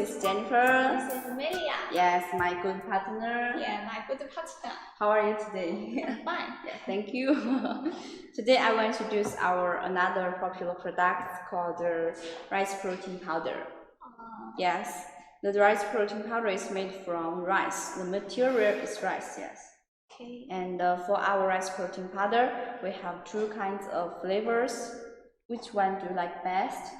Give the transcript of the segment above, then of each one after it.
is Jennifer. This is Amelia. Yes, my good partner. Yeah, my good partner. How are you today? I'm fine. Yeah, thank you. Today I will introduce our another popular product called the rice protein powder. Yes, the rice protein powder is made from rice. The material is rice, yes. Okay. And for our rice protein powder, we have two kinds of flavors. Which one do you like best?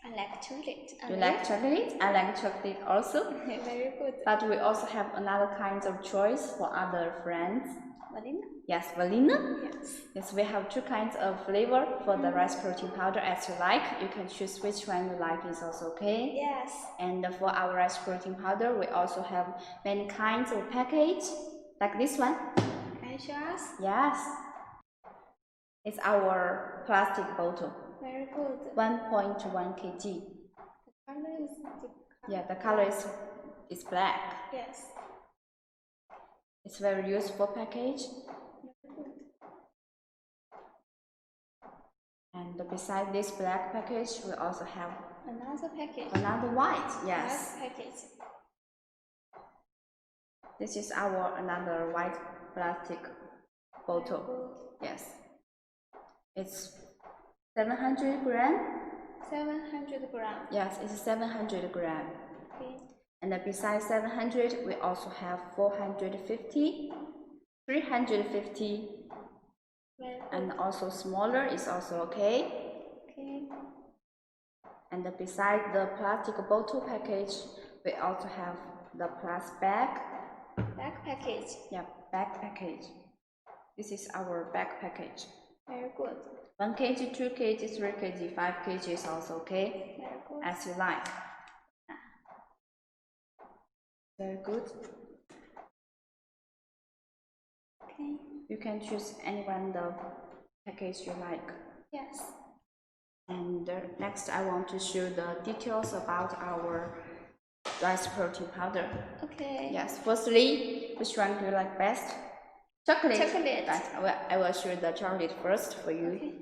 I like chocolate. You like chocolate? I like chocolate also. Very good. But we also have another kind of choice for other friends. Vanilla? Yes, vanilla. Yes. Yes, we have two kinds of flavor for the rice protein powder as you like. You can choose which one you like is also okay. Yes. And for our rice protein powder, we also have many kinds of package, like this one. Can you show us? Yes. It's our plastic bottle. Very good. 1.1 kg. The color is the Yeah, the color is black. Yes. It's very useful package. Very good. And beside this black package, we also have Another package. another white. Yes. White package. This is our another white plastic bottle. Yes. It's 700 gram. 700 grams. Yes, it's 700 gram. Okay. And besides 700, we also have 450, 350, and also smaller is also okay. Okay. And beside the plastic bottle package, we also have the plastic bag. Back package. Yeah, bag package. This is our bag package. Very good. 1 kg, 2 kg, 3 kg, 5 kg is also okay. Very good. As you like. Very good. Okay. You can choose any one the package you like. Yes. And next I want to show the details about our rice protein powder. Okay. Yes, firstly, which one do you like best? Chocolate. Chocolate. Right. I will show the chocolate first for you. Okay.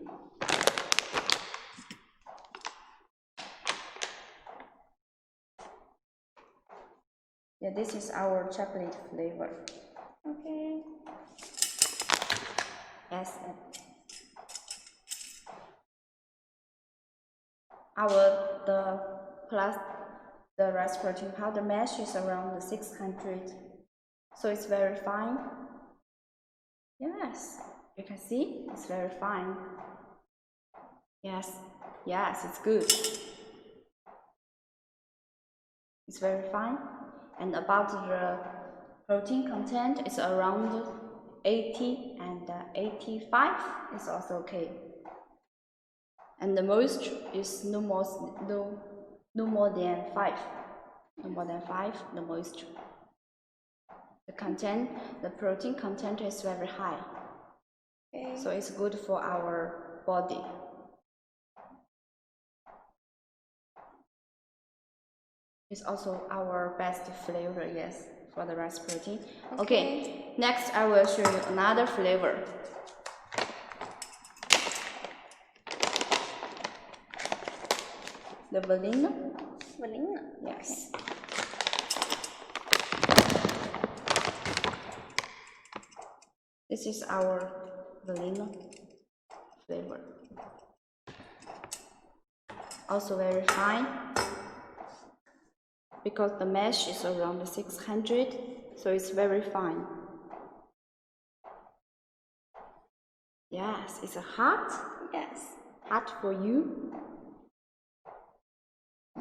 Yeah, this is our chocolate flavor. Okay. Yes. The rice protein powder mesh is around 600, so it's very fine. Yes, you can see it's very fine. Yes, it's good. It's very fine. And about the protein content, it's around 80 and 85 is also okay. And the moisture is no more than 5. No more than 5, the moisture. The protein content is very high. Okay. So it's good for our body. It's also our best flavor, yes, for the rice protein. Okay, next I will show you another flavor. The vanilla. Vanilla. Yes. Okay. This is our vanilla flavor. Also very fine, because the mesh is around 600, so it's very fine. Yes, it's hot. Yes. Hot for you.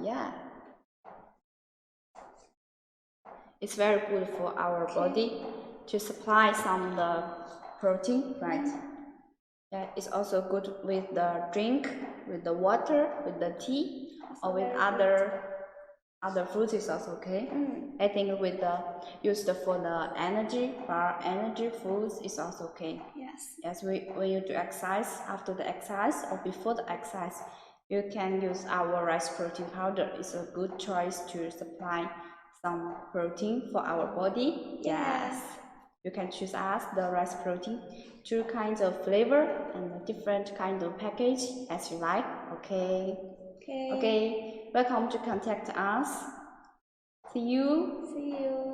Yeah. It's very good for our body to supply some the protein, right? Yeah, it's also good with the drink, with the water, with the tea, or with other fruits is also okay. I think with the used for the energy foods is also okay. Yes. Yes, when you do exercise, after the exercise or before the exercise, you can use our rice protein powder. It's a good choice to supply some protein for our body. Yes. You can choose us the rice protein, 2 kinds of flavor and different kind of package as you like. Okay. Welcome to contact us. See you. See you.